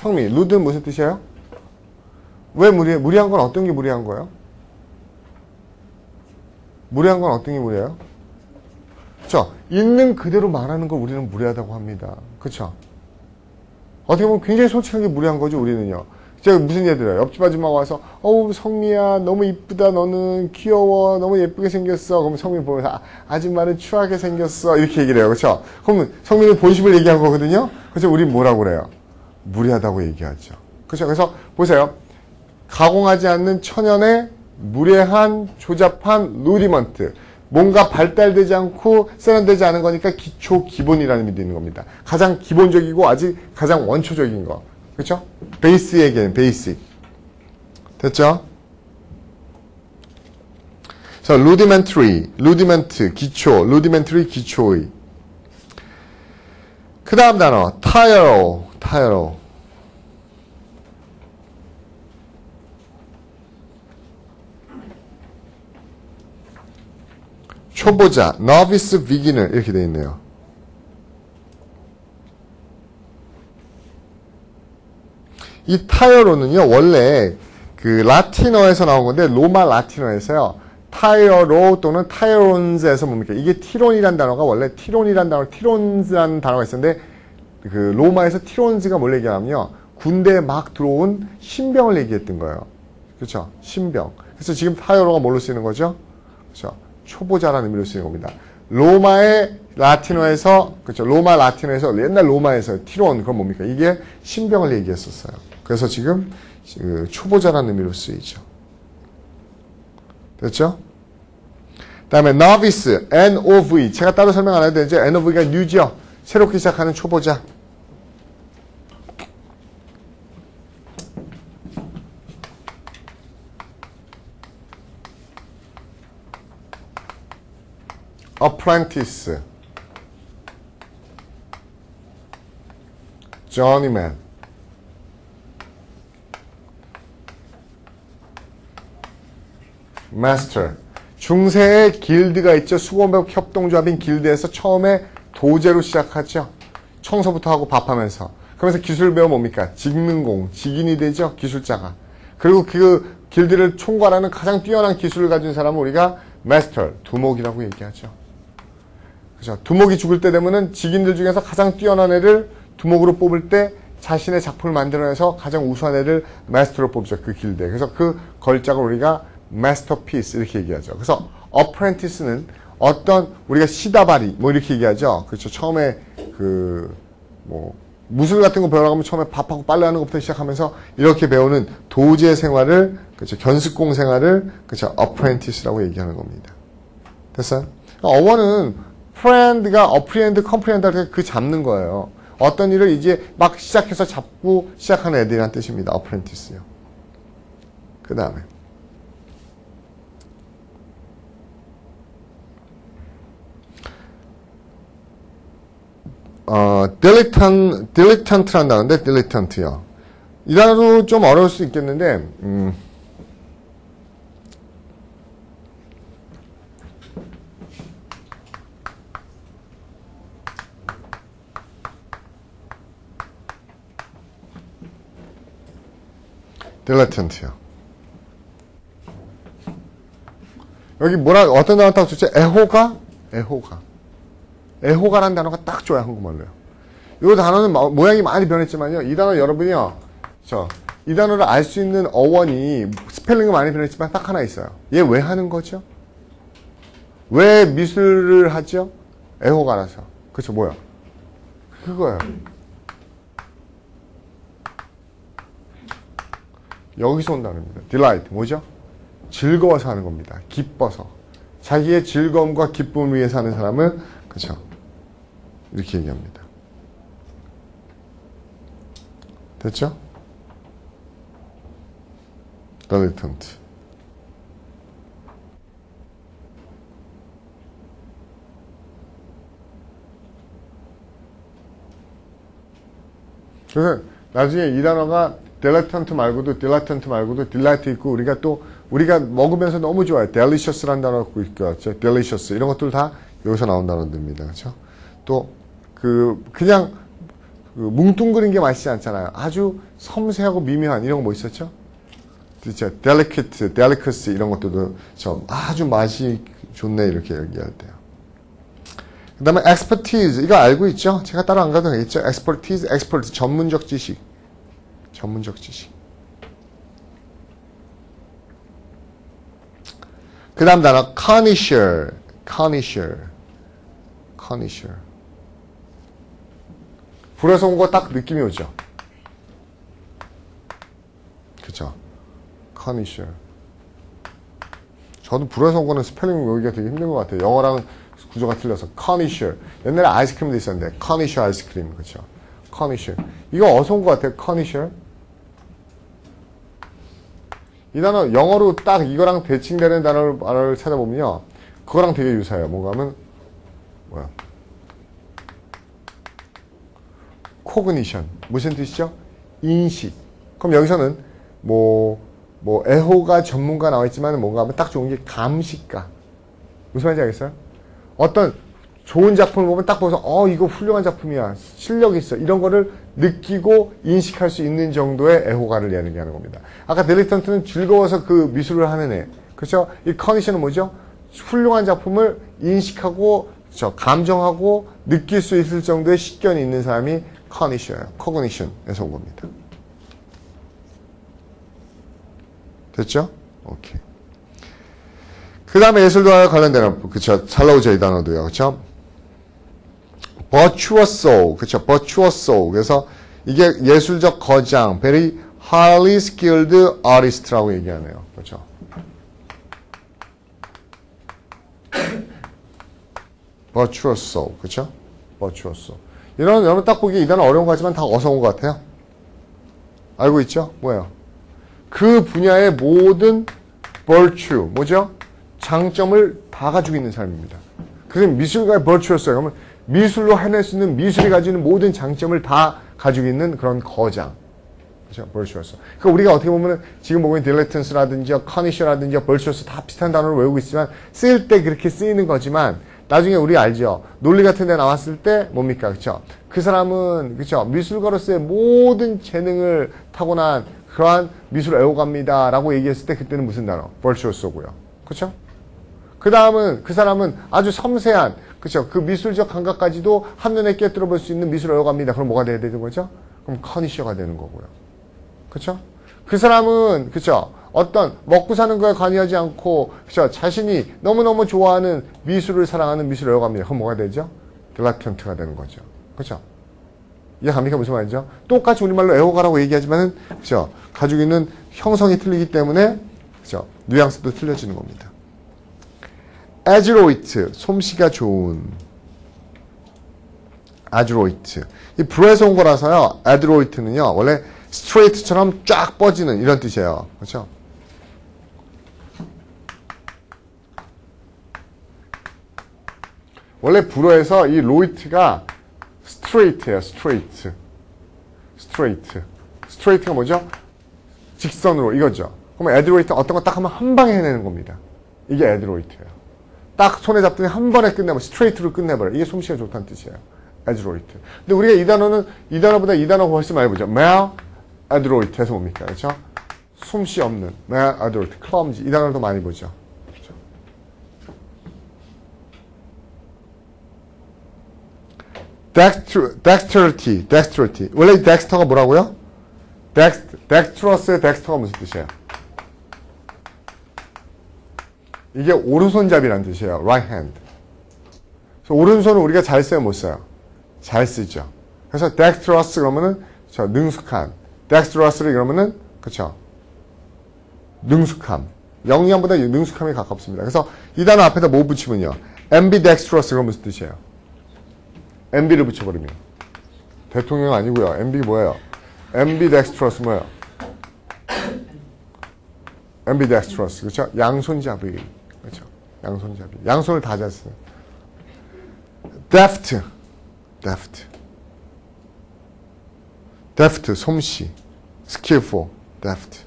성미 루드는 무슨 뜻이에요? 왜 무리한 건 어떤 게 무리한 거예요? 무리한 건 어떤 게 무리해요? 그쵸? 있는 그대로 말하는 걸 우리는 무리하다고 합니다. 그쵸? 어떻게 보면 굉장히 솔직한 게 무리한 거죠, 우리는요. 제가 무슨 얘기들어요? 옆집 아줌마가 와서, 어우, 성미야, 너무 이쁘다, 너는 귀여워, 너무 예쁘게 생겼어. 그럼 성미 보면서, 아줌마는 추하게 생겼어. 이렇게 얘기를 해요. 그쵸? 그러면 성미는 본심을 얘기한 거거든요? 그래서 우린 뭐라고 그래요? 무리하다고 얘기하죠. 그쵸? 그래서 보세요. 가공하지 않는 천연의 무례한 조잡한 루디먼트. 뭔가 발달되지 않고 세련되지 않은 거니까 기초, 기본이라는 의미도 있는 겁니다. 가장 기본적이고 아직 가장 원초적인 거. 그렇죠? 베이스의 개념, 베이스. 됐죠? 그래서 rudimentary, 기초, rudimentary, 기초의. 그 다음 단어, tyro. 초보자, novice, beginner 이렇게 되어 있네요. 이 타이어로는요 원래 그 라틴어에서 나온 건데 로마 라틴어에서요. 타이어로 또는 타이론즈에서 뭡니까? 이게 티론이란 단어가 원래 티론이란 단어, 티론즈라는 단어가 있었는데 그 로마에서 티론즈가 뭘 얘기하냐면요. 군대에 막 들어온 신병을 얘기했던 거예요. 그렇죠? 신병. 그래서 지금 타이어로가 뭘로 쓰이는 거죠? 그렇죠? 초보자라는 의미로 쓰이는 겁니다. 로마의 라틴어에서 그렇죠? 로마 라틴어에서 옛날 로마에서 티론 그건 뭡니까? 이게 신병을 얘기했었어요. 그래서 지금 그 초보자라는 의미로 쓰이죠. 됐죠? 그 다음에 novice, N-O-V. 제가 따로 설명 안 해도 되죠? N-O-V가 new죠? 새롭게 시작하는 초보자. apprentice, journeyman, master. 중세에 길드가 있죠. 수공업 협동조합인 길드에서 처음에 도제로 시작하죠. 청소부터 하고 밥하면서. 그러면서 기술을 배우면 뭡니까? 직능공, 직인이 되죠. 기술자가. 그리고 그 길드를 총괄하는 가장 뛰어난 기술을 가진 사람은 우리가 마스터, 두목이라고 얘기하죠. 그죠? 두목이 죽을 때 되면은 직인들 중에서 가장 뛰어난 애를 두목으로 뽑을 때 자신의 작품을 만들어내서 가장 우수한 애를 마스터로 뽑죠. 그 길드에. 그래서 그 걸작을 우리가 마스터피스 이렇게 얘기하죠. 그래서 어프렌티스는 어떤 우리가 시다바리 뭐 이렇게 얘기하죠. 그렇죠. 처음에 그 뭐 무술 같은 거 배우려고 하면 처음에 밥하고 빨래하는 것부터 시작하면서 이렇게 배우는 도제 생활을 그렇죠. 견습공 생활을 그렇죠. 어프렌티스라고 얘기하는 겁니다. 됐어요? 어원은 프렌드가 어프리엔드 컴프리엔드 할 때 그 잡는 거예요. 어떤 일을 이제 막 시작해서 잡고 시작하는 애들이란 뜻입니다. 어프렌티스요. 그 다음에 딜리턴트란 단어인데, 딜리턴트요. 이 단어도 좀 어려울 수 있겠는데, 딜리턴트요. 여기 어떤 단어 딱 좋죠? 애호가라는 단어가 딱 좋아요, 한국말로요. 이 단어는 모양이 많이 변했지만요. 이 단어 여러분이요. 이 단어를 알 수 있는 어원이 스펠링은 많이 변했지만 딱 하나 있어요. 얘 왜 하는 거죠? 왜 미술을 하죠? 애호가라서. 그쵸, 뭐야? 그거예요. 여기서 온 단어입니다. delight. 뭐죠? 즐거워서 하는 겁니다. 기뻐서. 자기의 즐거움과 기쁨을 위해서 하는 사람은, 그쵸. 이렇게 얘기합니다. 됐죠? dilettante. 그래서 나중에 이 단어가 dilettante 말고도 delight 있고 우리가 먹으면서 너무 좋아요. delicious라는 단어가 있고 delicious 이런 것들 다 여기서 나온 단어들입니다. 그렇죠? 또 그냥 뭉뚱그린 게 맛있지 않잖아요. 아주 섬세하고 미묘한 이런 거 뭐 있었죠? 그렇죠? delicate, delicacy 이런 것들도 아주 맛이 좋네 이렇게 얘기할 때요. 그 다음에 expertise 이거 알고 있죠? 제가 따로 안 가도 되겠죠? expertise, 전문적 지식. 그 다음 단어 connoisseur. 불에서 온 거 딱 느낌이 오죠? 그쵸? connoisseur. 저도 불에서 온 거는 스펠링 여기가 되게 힘든 것 같아요. 영어랑 구조가 틀려서 connoisseur. 옛날에 아이스크림도 있었는데 connoisseur 아이스크림. 그쵸? connoisseur. 이거 어디서 온 것 같아요? connoisseur. 이 단어 영어로 딱 이거랑 대칭되는 단어를 찾아보면요. 그거랑 되게 유사해요. 뭔가 하면 cognition. 무슨 뜻이죠? 인식. 그럼 여기서는 애호가 전문가 나와 있지만 뭔가 하면 딱 좋은 게 감식가. 무슨 말인지 알겠어요? 어떤 좋은 작품을 보면 딱 보면서 이거 훌륭한 작품이야. 실력이 있어. 이런 거를 느끼고 인식할 수 있는 정도의 애호가를 이야기하는 겁니다. 아까 딜리턴트는 즐거워서 그 미술을 하는 애. 그렇죠? 이 커니션은 뭐죠? 훌륭한 작품을 인식하고 감정하고 느낄 수 있을 정도의 식견이 있는 사람이 커니션이에요. 코그니션에서 온 겁니다. 됐죠? 오케이. 그 다음에 예술과 관련되는, 그쵸. 잘 나오죠, 이 단어도요. 그쵸. virtuoso, 그쵸. virtuoso. 그래서 이게 예술적 거장, very highly skilled artist라고 얘기하네요. 그쵸. virtuoso, 그쵸. virtuoso. 이런, 여러분 딱 보기에 이 단어 어려운 거 같지만 다 어서 온 것 같아요. 알고 있죠? 뭐예요? 그 분야의 모든 virtue, 뭐죠? 장점을 다 가지고 있는 사람입니다. 그래서 미술가의 virtuoso예요. 그러면 미술로 해낼 수 있는, 미술이 가지고 있는 모든 장점을 다 가지고 있는 그런 거장. 그렇죠? virtuoso. 그러니까 우리가 어떻게 보면 지금 보고 있는 dilettance라든지 connoisseur라든지 virtuoso 다 비슷한 단어를 외우고 있지만 쓰일 때 그렇게 쓰이는 거지만 나중에 우리 알죠? 논리 같은 데 나왔을 때 뭡니까? 그렇죠? 그 사람은 그렇죠? 미술가로서의 모든 재능을 타고난 그러한 미술 애호가입니다라고 얘기했을 때 그때는 무슨 단어? virtuoso고요. 그렇죠? 그 사람은 아주 섬세한, 그쵸? 그 미술적 감각까지도 한눈에 깨뜨려 볼 수 있는 미술 애호가입니다. 그럼 뭐가 돼야 되는 거죠? 그럼 커니셔가 되는 거고요. 그쵸? 그 사람은, 그쵸? 어떤, 먹고 사는 거에 관여하지 않고, 그쵸? 자신이 너무너무 좋아하는 미술을 사랑하는 미술 애호가입니다. 그럼 뭐가 되죠? 딜라턴트가 되는 거죠. 그쵸? 이해갑니까? 무슨 말이죠? 똑같이 우리말로 애호가라고 얘기하지만은, 그쵸? 가지고 있는 형성이 틀리기 때문에, 그쵸? 뉘앙스도 틀려지는 겁니다. adroit, 솜씨가 좋은. adroit. 이 불에서 온 거라서요, adroit는요, 원래 straight처럼 쫙 뻗지는 이런 뜻이에요. 그렇죠? 원래 불어에서 이 로이트가 straight예요, straight. straight가 뭐죠? 직선으로, 이거죠. 그러면 adroit는 어떤 거 딱 하면 한 방에 해내는 겁니다. 이게 adroit예요. 딱 손에 잡더니 한 번에 끝내버려. 스트레이트로 끝내버려. 이게 솜씨가 좋다는 뜻이에요. adroit. 근데 우리가 이 단어보다 이 단어가 훨씬 많이 보죠. mal adroit 해서 뭡니까? 그렇죠? 솜씨 없는. mal adroit. clumsy. 이 단어를 더 많이 보죠. 그렇죠? dexterity. 원래 이 dexter가 뭐라고요? dexterous의 dexter가 무슨 뜻이에요? 이게 오른손잡이라는 뜻이에요. right hand. 그래서 오른손은 우리가 잘 써요, 못 써요? 잘 쓰죠. 그래서 dexterous 그러면은 능숙한. dexterous를 그러면은 그렇죠. 능숙함. 영리함보다 능숙함이 가깝습니다. 그래서 이 단어 앞에다 뭐 붙이면요. ambidextrous 그러면 무슨 뜻이에요? amb를 붙여버리면. 대통령 아니고요. ambi 뭐예요? ambidextrous 뭐예요? ambidextrous. 그렇죠? 양손잡이. 그렇죠? 양손잡이. 양손을 다 잘 쓰는. deft. 솜씨. skillful. deft.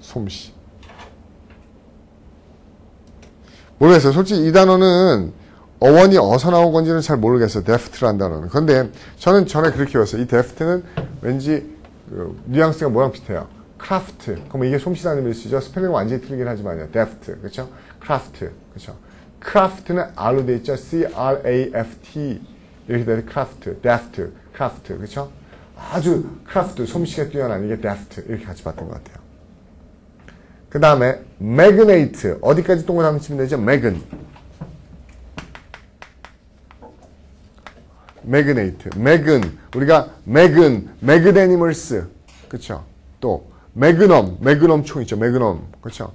솜씨. 모르겠어요. 솔직히 이 단어는 어원이 어디서 나온 건지는 잘 모르겠어요. deft라는 단어는. 그런데 저는 전에 그렇게 배웠어요. 이 deft는 왠지 뉘앙스가 뭐랑 비슷해요. craft. 그럼 이게 솜씨라는 의미를 쓰죠. 스펠링은 완전히 틀리긴 하지만요. deft. 그렇죠? craft. 그렇죠? craft는 R로 돼 있죠. C-R-A-F-T. 이렇게 돼 craft. craft. 그렇죠? 아주 craft. 솜씨가 뛰어난 이게 deft. 이렇게 같이 봤던 것 같아요. 그 다음에 magnate. 어디까지 동그라미 치면 되죠? magnate. 우리가 magnanimous. 그쵸? 또, magnum 총 있죠? magnum. 그쵸?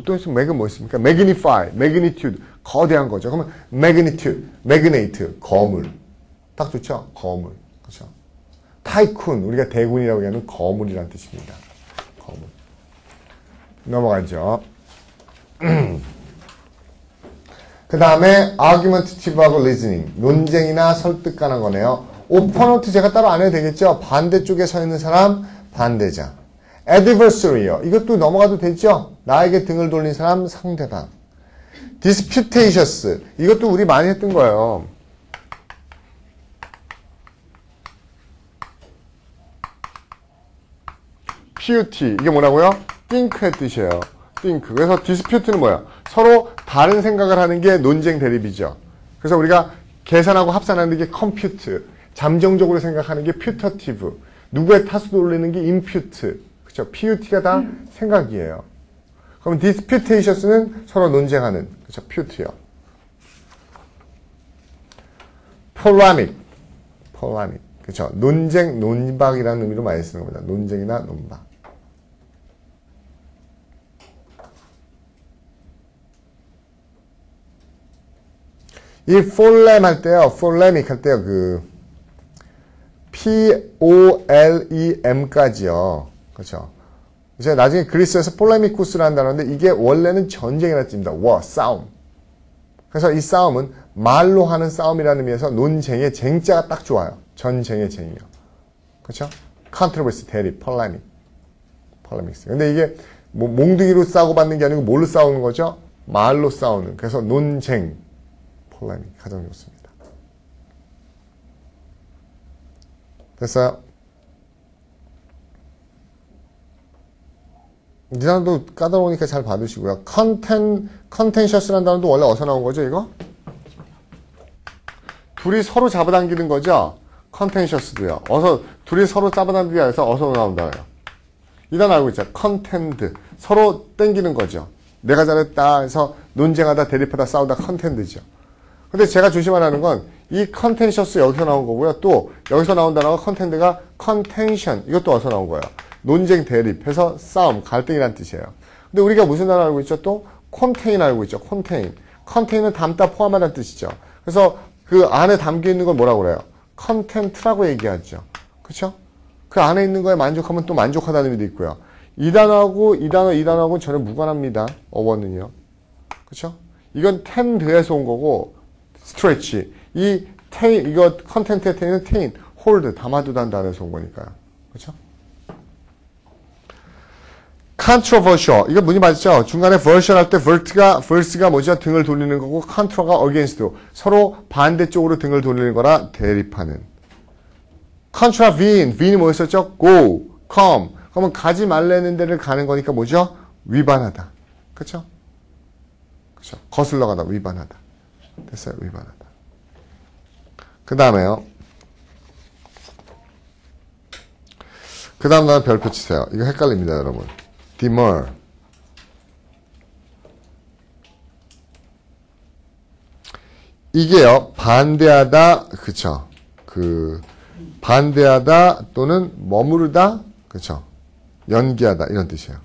또 있으면 맥은 뭐 있습니까? magnify, magnitude. 거대한 거죠. 그러면 magnate. 거물. 딱 좋죠? 거물. 그쵸? 타이쿤. 우리가 대군이라고 하는 거물이라는 뜻입니다. 거물. 넘어가죠. 그 다음에 argumentative하고 reasoning. 논쟁이나 설득하는 거네요. opponent 제가 따로 안 해도 되겠죠? 반대쪽에 서 있는 사람, 반대자. adversary요. 이것도 넘어가도 되죠? 나에게 등을 돌린 사람, 상대방. disputatious. 이것도 우리 많이 했던 거예요. put. 이게 뭐라고요? think의 뜻이에요. think. 그래서 dispute는 뭐야? 서로 다른 생각을 하는 게 논쟁 대립이죠. 그래서 우리가 계산하고 합산하는 게 compute. 잠정적으로 생각하는 게 putative. 누구의 탓을 돌리는 게 impute. 그렇죠? put가 다 생각이에요. 그럼 disputatious는 서로 논쟁하는. 그렇죠? pute요. polemic. 그렇죠? 논쟁, 논박이라는 의미로 많이 쓰는 겁니다. 논쟁이나 논박. 이 polem 할 때요, polemic 할 때요, P-O-L-E-M까지요. 그렇죠? 이제 나중에 그리스에서 폴레미쿠스라는 단어인데 이게 원래는 전쟁이라는 뜻입니다. war, 싸움. 그래서 이 싸움은 말로 하는 싸움이라는 의미에서 논쟁의 쟁자가 딱 좋아요. 전쟁의 쟁이요. 그렇죠? controversy, 대립, polemics. 근데 이게 뭐 몽둥이로 싸고 받는 게 아니고 뭘로 싸우는 거죠? 말로 싸우는. 그래서 논쟁, polemic 가장 좋습니다. 됐어요? 이 단어도 까다로우니까 잘 봐두시고요. contentious라는 단어도 원래 어디서 나온 거죠, 이거? 둘이 서로 잡아당기는 거죠? contentious도요. 둘이 서로 잡아당기기 위해서 어디서 나온다고요? 이 단어 알고 있죠? contend. 서로 땡기는 거죠. 내가 잘했다 해서 논쟁하다, 대립하다, 싸우다 contend죠. 근데 제가 조심하라는 건 이 contentious 여기서 나온 거고요. 또 여기서 나온 단어가 contend가 contention. 이것도 어디서 나온 거예요? 논쟁, 대립, 해서 싸움, 갈등이란 뜻이에요. 근데 우리가 무슨 단어 알고 있죠? 또 contain 알고 있죠? contain은 담다, 포함하다는 뜻이죠. 그래서 그 안에 담겨 있는 걸 뭐라고 그래요? content라고 얘기하죠. 그렇죠? 그 안에 있는 거에 만족하면 또 만족하다는 의미도 있고요. 이 단어하고는 전혀 무관합니다. 어원은요. 그렇죠? 이건 tend에서 온 거고 stretch. 이거 content의 ten은 tain, hold, 담아두다는 단어에서 온 거니까요. 그렇죠? controversial. 이거 문이 맞죠? 중간에 version 할 때 verse가 뭐죠? 등을 돌리는 거고 contro가 against. 서로 반대쪽으로 등을 돌리는 거라 대립하는. contravene. vene이 뭐였었죠? go, come. 그러면 가지 말라는 데를 가는 거니까 뭐죠? 위반하다. 그렇죠? 그렇죠? 거슬러 가다, 위반하다. 됐어요, 위반하다. 그 다음에요. 그 다음 단어 별표 치세요. 이거 헷갈립니다, 여러분. demur. 이게요, 반대하다, 그쵸. 반대하다 또는 머무르다, 그쵸. 연기하다, 이런 뜻이에요.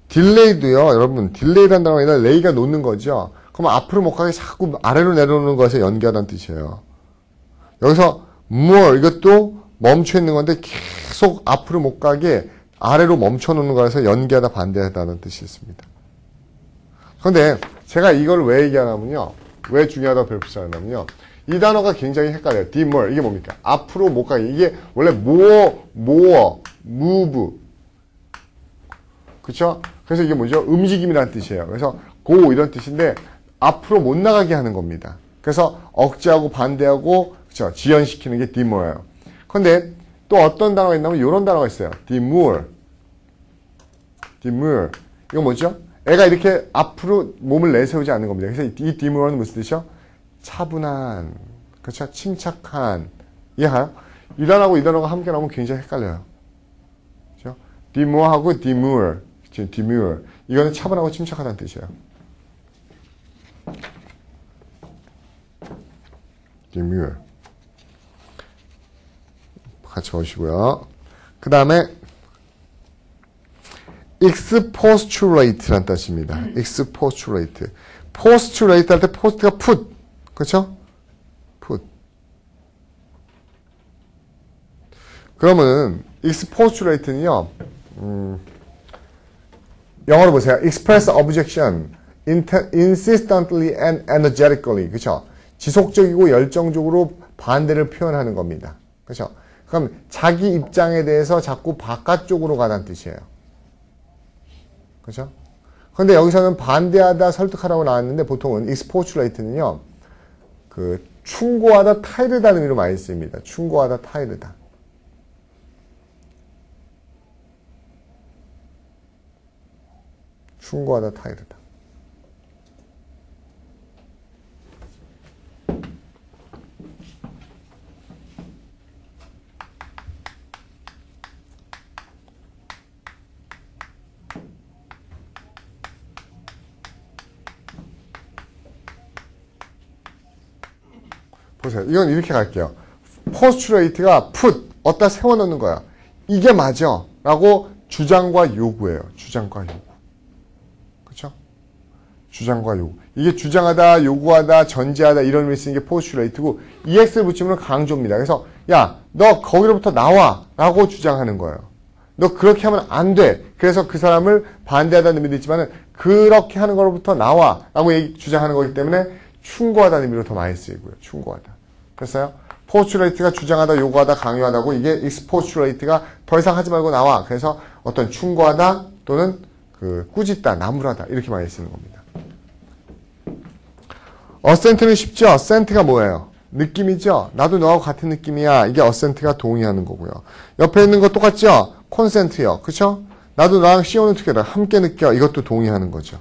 딜레이도요, 여러분, 딜레이라는 단어가 아니라 레이가 놓는 거죠. 그럼 앞으로 못 가게 자꾸 아래로 내려오는 것에 연기하다는 뜻이에요. 여기서 more, 이것도 멈춰 있는 건데 계속 앞으로 못 가게 아래로 멈춰 놓는 거라서 연기하다, 반대하다는 뜻이 있습니다. 그런데 제가 이걸 왜 얘기하냐면요. 왜 중요하다고 별표하냐면요. 이 단어가 굉장히 헷갈려요. demur, 이게 뭡니까? 앞으로 못 가게. 이게 원래 more, move. 그쵸? 그래서 이게 뭐죠? 움직임이라는 뜻이에요. 그래서 go 이런 뜻인데 앞으로 못 나가게 하는 겁니다. 그래서 억제하고 반대하고 그쵸? 지연시키는 게 demur예요. 근데 또 어떤 단어가 있냐면 이런 단어가 있어요. demur. 이거 뭐죠? 애가 이렇게 앞으로 몸을 내세우지 않는 겁니다. 그래서 이 demur는 무슨 뜻이요? 차분한, 그쵸? 침착한. 이해가요? 이 단어하고 이 단어가 함께 나오면 굉장히 헷갈려요. 그죠? demur하고 demur. demur. 이거는 차분하고 침착하다는 뜻이에요. demur. 같이 보시고요. 그 다음에 expostulate라는 뜻입니다. expostulate. postulate 할 때 post가 put. 그렇죠? put. 그러면 expostulate는요. 영어로 보세요. express objection insistently and energetically. 그렇죠? 지속적이고 열정적으로 반대를 표현하는 겁니다. 그렇죠? 그럼 자기 입장에 대해서 자꾸 바깥쪽으로 가다는 뜻이에요. 그렇죠? 그런데 여기서는 반대하다, 설득하라고 나왔는데 보통은 expostulate는요. 그 충고하다, 타이르다는 의미로 많이 쓰입니다. 충고하다, 타이르다. 충고하다, 타이르다. 보세요. 이건 이렇게 갈게요. postulate가 put, 어디다 세워놓는 거야. 이게 맞아. 라고 주장과 요구예요. 주장과 요구. 그렇죠? 주장과 요구. 이게 주장하다, 요구하다, 전제하다 이런 의미를 쓰는 게 postulate고 ex를 붙이면 강조입니다. 그래서 야, 너 거기로부터 나와. 라고 주장하는 거예요. 너 그렇게 하면 안 돼. 그래서 그 사람을 반대하다는 의미도 있지만 그렇게 하는 거로부터 나와. 라고 주장하는 거기 때문에 충고하다는 의미로 더 많이 쓰이고요. 충고하다. 됐어요? postulate가 주장하다, 요구하다, 강요하다고 이게 expostulate가 더 이상 하지 말고 나와. 그래서 어떤 충고하다 또는 그 꾸짖다, 나무라다 이렇게 많이 쓰는 겁니다. assent는 쉽죠? assent가 뭐예요? 느낌이죠? 나도 너하고 같은 느낌이야. 이게 assent가 동의하는 거고요. 옆에 있는 거 똑같죠? consent요. 그쵸? 나도 너랑 씌우는 together 함께 느껴. 이것도 동의하는 거죠.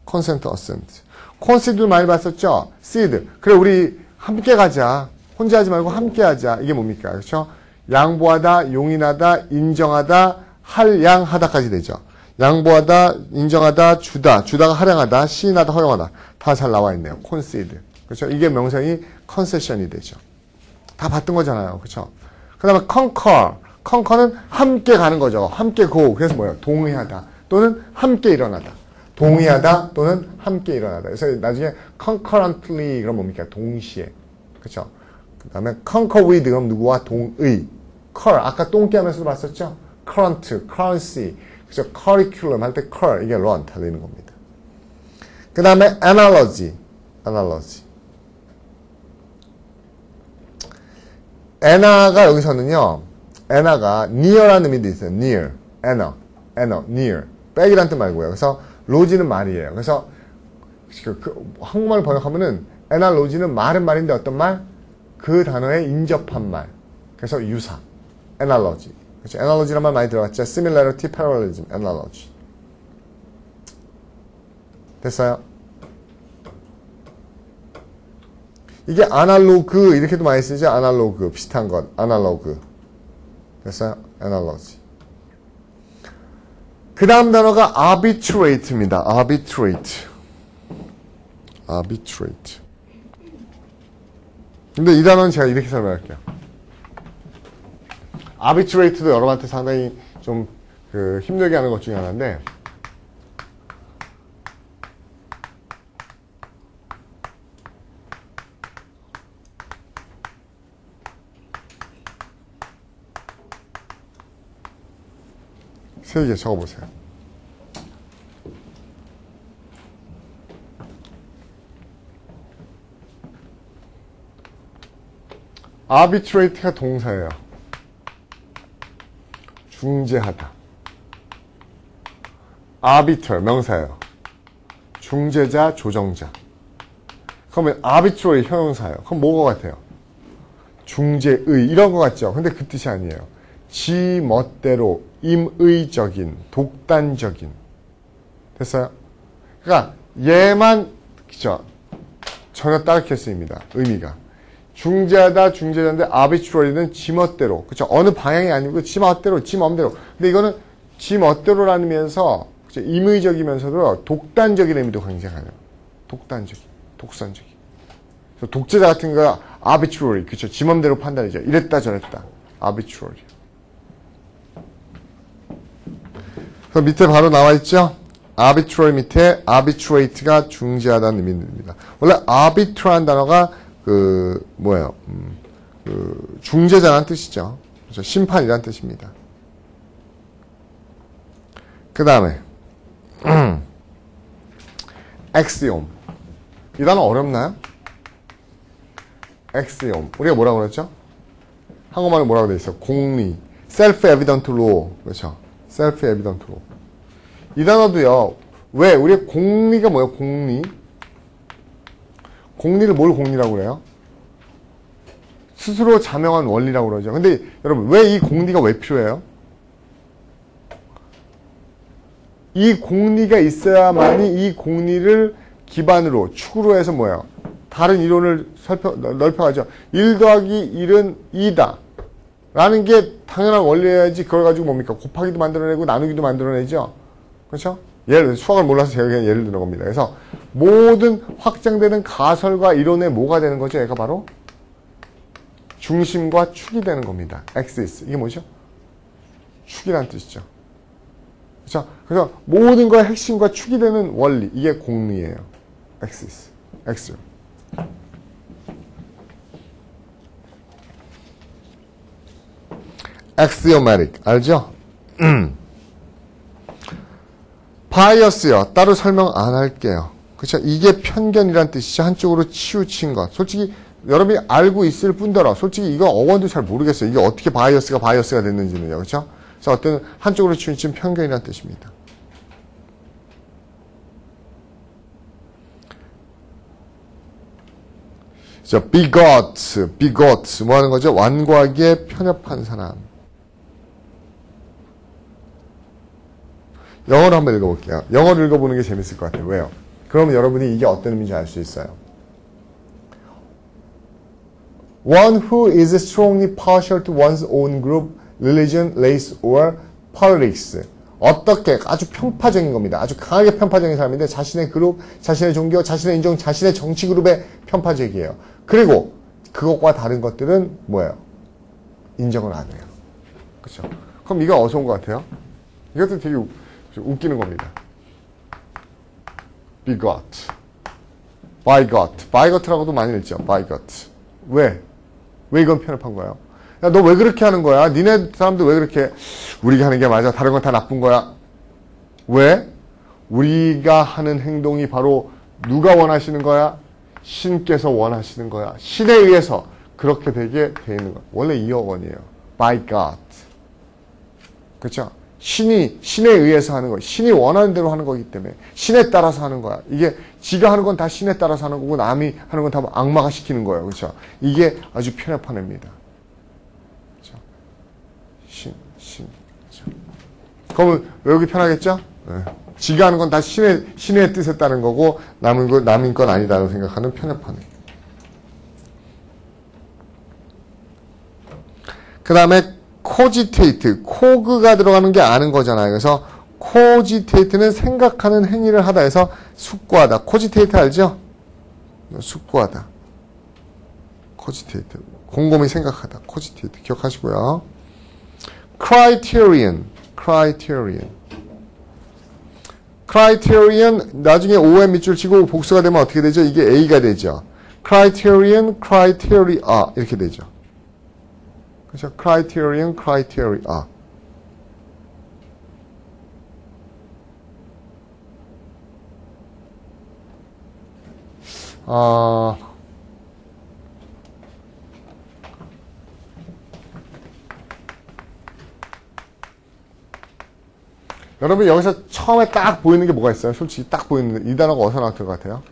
consent, assent. 콘시드 많이 봤었죠? seed. 그래, 우리 함께 가자. 혼자 하지 말고 함께 하자. 이게 뭡니까? 그렇죠? 양보하다, 용인하다, 인정하다, 할양하다까지 되죠. 양보하다, 인정하다, 주다가 할양하다, 시인하다, 허용하다. 다 잘 나와 있네요. concede. 그렇죠? 이게 명성이 concession이 되죠. 다 봤던 거잖아요. 그렇죠? 그다음에 concur. concur는 함께 가는 거죠. 함께 go. 그래서 뭐예요? 동의하다 또는 함께 일어나다. 동의하다 또는 함께 일어나다. 그래서 나중에 concurrently 그럼 뭡니까? 동시에. 그렇죠? 그다음에 concur with 그럼 누구와 동의. cur 아까 똥개 하면서도 봤었죠? current, currency. 그렇죠? curriculum 할 때 cur 이게 run 다 되는 겁니다. 그다음에 analogy. analogy. 에나가 여기서는요. 에나가 near라는 의미도 있어요. near. 에너, near. 백이란 뜻 말고요. 그래서 로지는 말이에요. 그래서 한국말 번역하면은 에나로지는 말은 말인데 어떤 말? 그 단어에 인접한 말. 그래서 유사. analogy. 그렇죠? analogy란 말 많이 들어갔죠. similarity, parallelism, analogy. 됐어요? 이게 아날로그 이렇게도 많이 쓰죠. 아날로그 비슷한 것. 아날로그. 됐어요? analogy. 그 다음 단어가 arbitrate입니다. arbitrate. arbitrate. 근데 이 단어는 제가 이렇게 설명할게요. arbitrate도 여러분한테 상당히 좀 힘들게 하는 것 중에 하나인데 세 개 적어보세요. arbitrate가 동사예요. 중재하다. arbiter 명사예요. 중재자, 조정자. 그러면 arbitrary 형용사예요. 그럼 뭐가 같아요? 중재의 이런 거 같죠? 근데 그 뜻이 아니에요. 지 멋대로 임의적인, 독단적인. 됐어요? 그러니까 얘만 그죠? 전혀 다르게 쓰입니다. 의미가. 중재하다, 중재자인데 arbitrary는 지 멋대로. 그죠? 어느 방향이 아니고 지 멋대로, 지 마음대로. 근데 이거는 지 멋대로라는 면서 그죠? 임의적이면서도 독단적인 의미도 굉장히 강해요. 독단적인, 독선적인. 그래서 독재자 같은 거 arbitrary. 그죠? 지 맘대로 판단이죠. 이랬다 저랬다. arbitrary. 그 밑에 바로 나와 있죠? arbitrary 밑에 arbitrate가 중재하다는 의미입니다. 원래 arbitra라는 단어가 뭐예요? 중재자라는 뜻이죠. 그렇죠? 심판이라는 뜻입니다. 그 다음에 axiom. 이 단어 어렵나요? axiom. 우리가 뭐라고 그랬죠? 한국말로 뭐라고 돼 있어? 공리. self-evident law. 그렇죠? self-evident law. 이 단어도요. 왜? 우리의 공리가 뭐예요? 공리. 공리를 뭘 공리라고 그래요? 스스로 자명한 원리라고 그러죠. 근데 여러분 왜 이 공리가 왜 필요해요? 이 공리가 있어야만이 이 공리를 기반으로 축으로 해서 뭐예요? 다른 이론을 넓혀가죠. 1 더하기 1은 2다. 라는 게 당연한 원리여야지 그걸 가지고 뭡니까? 곱하기도 만들어내고 나누기도 만들어내죠. 그렇죠? 예를 들어 수학을 몰라서 제가 그냥 예를 드는 겁니다. 그래서 모든 확장되는 가설과 이론의 뭐가 되는 거죠? 얘가 바로 중심과 축이 되는 겁니다. axis. 이게 뭐죠? 축이라는 뜻이죠. 그렇죠? 그래서 모든 거의 핵심과 축이 되는 원리. 이게 공리예요. axis. axiom. axiomatic. 알죠? 바이어스요. 따로 설명 안 할게요. 그렇죠? 이게 편견이란 뜻이죠. 한쪽으로 치우친 것. 솔직히 여러분이 알고 있을 뿐더러 솔직히 이거 어원도 잘 모르겠어요. 이게 어떻게 바이어스가 됐는지는요. 그렇죠? 그래서 어떤 한쪽으로 치우친 편견이란 뜻입니다. 자, bigot 뭐 하는 거죠? 완고하게 편협한 사람. 영어로 한번 읽어볼게요. 영어로 읽어보는 게 재밌을 것 같아요. 왜요? 그러면 여러분이 이게 어떤 의미인지 알 수 있어요. One who is strongly partial to one's own group, religion, race, or politics. 어떻게 아주 편파적인 겁니다. 아주 강하게 편파적인 사람인데 자신의 그룹, 자신의 종교, 자신의 인종, 자신의 정치 그룹에 편파적이에요. 그리고 그것과 다른 것들은 뭐예요? 인정을 안 해요. 그렇죠? 그럼 이거 어디서 온 것 같아요? 이것도 되게 웃기는 겁니다. bigot라고도 많이 읽죠. bigot. 왜 이건 편협한 거야? 야, 너 왜 그렇게 하는 거야? 니네 사람들 왜 그렇게 우리가 하는 게 맞아? 다른 건 다 나쁜 거야? 왜? 우리가 하는 행동이 바로 누가 원하시는 거야? 신께서 원하시는 거야. 신에 의해서 그렇게 되게 돼 있는 거야. 원래 이 어원이에요. by God. 그렇죠? 신에 의해서 하는 거야. 신이 원하는 대로 하는 거기 때문에 신에 따라서 하는 거야. 이게 지가 하는 건 다 신에 따라서 하는 거고 남이 하는 건 다 악마가 시키는 거예요. 그렇죠? 이게 아주 편협한 애입니다. 그렇죠? 신. 그렇죠? 그러면 외우기 편하겠죠? 네. 지가 하는 건 다 신의 뜻에 따른 거고 남인 건 아니다라고 생각하는 편협한 애. 그 다음에 cogitate, 코그가 들어가는 게 아는 거잖아요. 그래서 cogitate는 생각하는 행위를 하다 해서 숙고하다. cogitate 알죠? 숙고하다. cogitate. 곰곰이 생각하다. cogitate. 기억하시고요. criterion 나중에 OM 밑줄 치고 복수가 되면 어떻게 되죠? 이게 A가 되죠. criterion, criteria 이렇게 되죠. 그렇죠? criterion, criteria. 여러분 여기서 처음에 딱 보이는 게 뭐가 있어요? 솔직히 딱 보이는데 이 단어가 어디서 나왔을 것 같아요?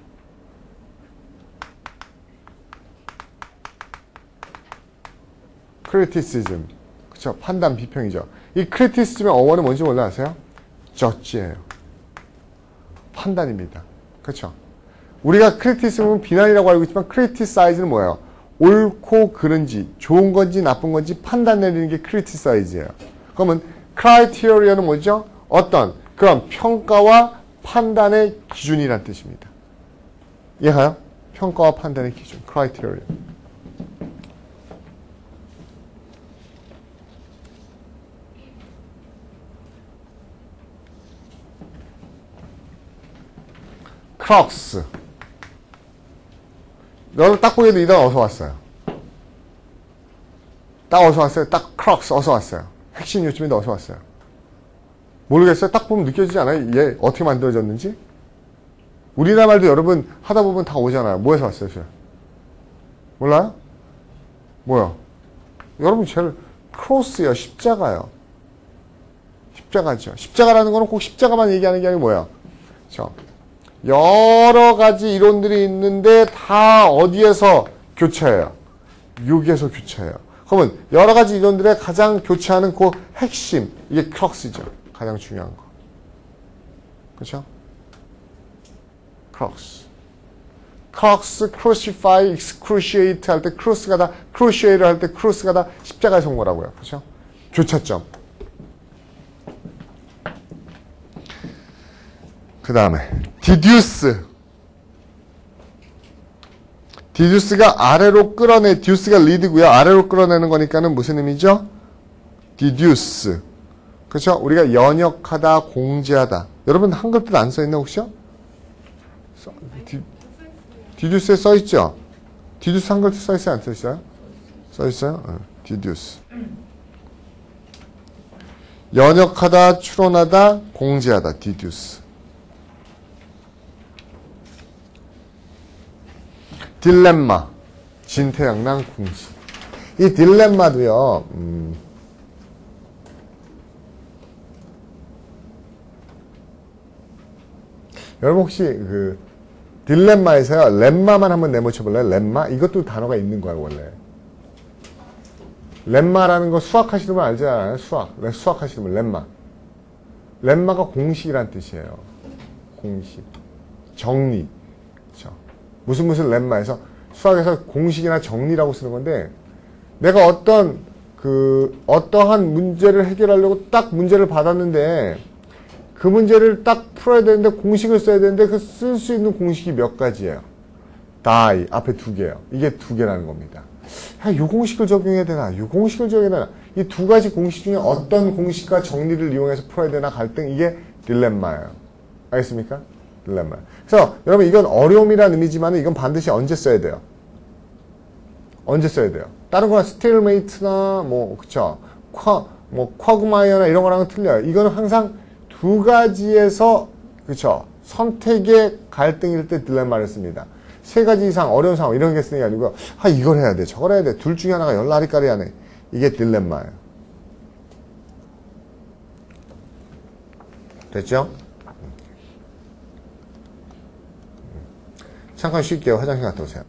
criticism. 그쵸? 판단, 비평이죠. 이 criticism의 어원은 뭔지 몰라 아세요? judge예요. 판단입니다. 그쵸? 우리가 criticism은 비난이라고 알고 있지만 criticize는 뭐예요? 옳고 그른지, 좋은 건지 나쁜 건지 판단 내리는 게 criticize예요. 그러면 criteria는 뭐죠? 어떤 그런 평가와 판단의 기준이란 뜻입니다. 이해가요? 평가와 판단의 기준, criteria. 크럭스. 여러분 딱 보기에도 이 단어 어디서 왔어요? 딱 어디서 왔어요? 딱 크럭스 어디서 왔어요? 핵심 요점인데 어디서 왔어요? 모르겠어요? 딱 보면 느껴지지 않아요? 얘 어떻게 만들어졌는지? 우리나라 말도 여러분 하다 보면 다 오잖아요. 뭐에서 왔어요? 몰라요? 뭐야? 여러분 제일 크로스예요. 십자가요. 십자가죠. 십자가라는 거는 꼭 십자가만 얘기하는 게 아니고 뭐야? 그렇죠? 여러 가지 이론들이 있는데 다 어디에서 교차해요? 여기에서 교차해요. 그러면 여러 가지 이론들의 가장 교차하는 그 핵심, 이게 크럭스죠. 가장 중요한 거. 그렇죠? 크럭스. 크럭스, crucify, excruciate 할 때 크루스가 다, cruciate 할 때 크루스가 다 십자가에서 온 거라고요. 그렇죠? 교차점. 그 다음에 deduce. deduce가 아래로 끌어내, deduce가 lead고요. 아래로 끌어내는 거니까는 무슨 의미죠? deduce. 그렇죠? 우리가 연역하다, 공제하다. 여러분 한글 뜻 안 써있나 혹시요? deduce에 써있죠? deduce 한글 뜻 써있어요? 안 써있어요? 써있어요? deduce. 연역하다, 추론하다, 공제하다. deduce. 딜레마. 진퇴양난 궁시. 이 딜레마도요. 여러분 혹시 그 딜레마에서요. 렘마만 한번 내모쳐 볼래요? 렘마? 이것도 단어가 있는 거예요, 원래. 렘마라는 거 수학 하시는 분 알잖아요. 수학. 수학 하시는 분 렘마. 렘마가 공식이란 뜻이에요. 공식. 정리. 그렇죠. 무슨 렘마에서 수학에서 공식이나 정리라고 쓰는 건데 내가 어떠한 문제를 해결하려고 딱 문제를 받았는데 그 문제를 딱 풀어야 되는데 공식을 써야 되는데 그 쓸 수 있는 공식이 몇 가지예요. die 앞에 두 개예요. 이게 두 개라는 겁니다. 야, 요 공식을 적용해야 되나? 요 공식을 적용해야 되나? 이 두 가지 공식 중에 어떤 공식과 정리를 이용해서 풀어야 되나 갈등 이게 딜레마예요. 알겠습니까? 딜레마. 그래서 여러분 이건 어려움이라는 의미지만 이건 반드시 언제 써야 돼요? 언제 써야 돼요? 다른 거나 스테일메이트나 그쵸? 쿼그마이어나 이런 거랑은 틀려요. 이거는 항상 두 가지에서 그쵸? 선택의 갈등일 때 딜레마를 씁니다. 세 가지 이상 어려운 상황 이런 게 쓰는 게 아니고 이걸 해야 돼 저걸 해야 돼 둘 중에 하나가 열라리까리 하네. 이게 딜레마예요. 됐죠? 잠깐 쉴게요. 화장실 갔다 오세요.